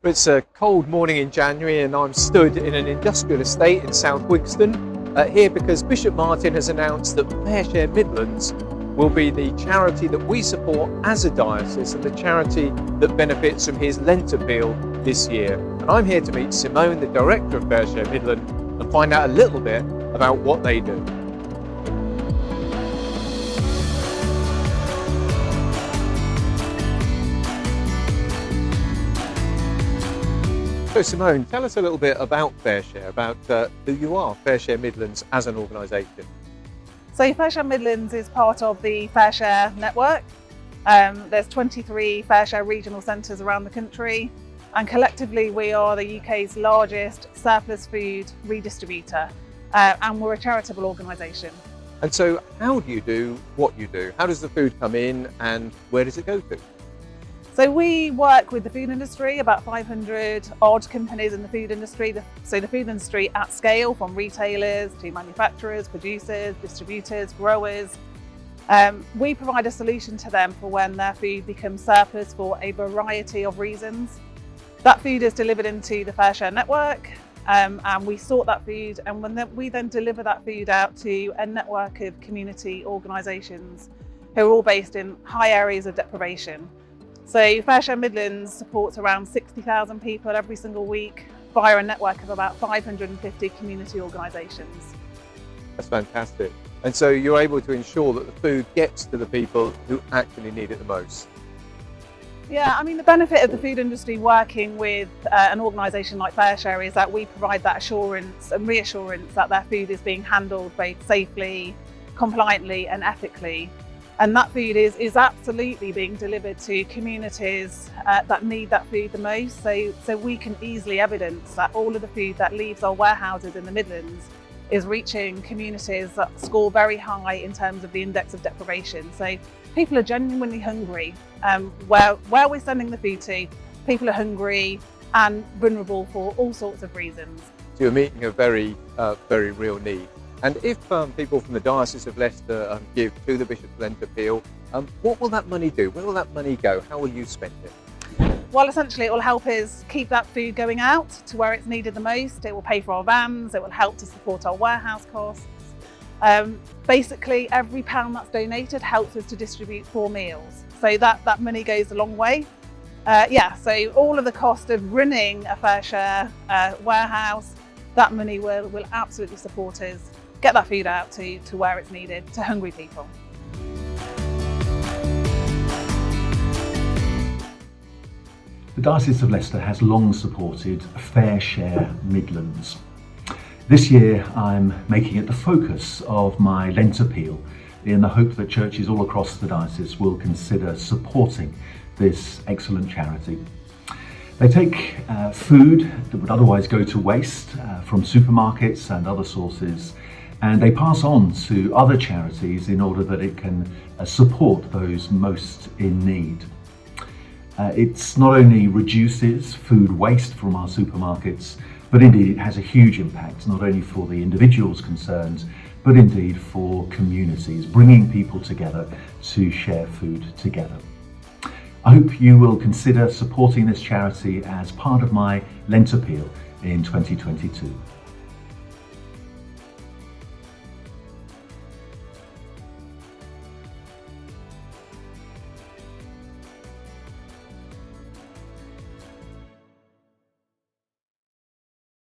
It's a cold morning in January and I'm stood in an industrial estate in South Wigston here because Bishop Martin has announced that FareShare Midlands will be the charity that we support as a diocese and the charity that benefits from his Lent appeal this year. And I'm here to meet Simone, the director of FareShare Midlands, and find out a little bit about what they do. So Simone, tell us a little bit about FareShare, about who you are, FareShare Midlands as an organisation. So FareShare Midlands is part of the FareShare network. There's 23 FareShare regional centres around the country, and collectively we are the UK's largest surplus food redistributor, and we're a charitable organisation. And so how do you do what you do? How does the food come in and where does it go to? So we work with the food industry, about 500 odd companies in the food industry. So the food industry at scale, from retailers to manufacturers, producers, distributors, growers. We provide a solution to them for when their food becomes surplus for a variety of reasons. That food is delivered into the FareShare network, and we sort that food, and we then deliver that food out to a network of community organisations who are all based in high areas of deprivation. So FareShare Midlands supports around 60,000 people every single week via a network of about 550 community organisations. That's fantastic. And so you're able to ensure that the food gets to the people who actually need it the most. Yeah, I mean, the benefit of the food industry working with an organisation like FareShare is that we provide that assurance and reassurance that their food is being handled both safely, compliantly and ethically. And that food is absolutely being delivered to communities that need that food the most. So we can easily evidence that all of the food that leaves our warehouses in the Midlands is reaching communities that score very high in terms of the index of deprivation. So people are genuinely hungry. Where we're sending the food to, people are hungry and vulnerable for all sorts of reasons. So you're meeting a very real need. And if people from the Diocese of Leicester give to the Bishop's Lent appeal, what will that money do? Where will that money go? How will you spend it? Well, essentially it will help us keep that food going out to where it's needed the most. It will pay for our vans, it will help to support our warehouse costs. Basically, every pound that's donated helps us to distribute 4 meals. So that money goes a long way. So all of the cost of running a FareShare warehouse, that money will absolutely support us get that food out to where it's needed, to hungry people. The Diocese of Leicester has long supported FareShare Midlands. This year I'm making it the focus of my Lent appeal in the hope that churches all across the diocese will consider supporting this excellent charity. They take food that would otherwise go to waste from supermarkets and other sources, and they pass on to other charities in order that it can support those most in need. It not only reduces food waste from our supermarkets, but indeed it has a huge impact, not only for the individuals concerned, but indeed for communities, bringing people together to share food together. I hope you will consider supporting this charity as part of my Lent appeal in 2022.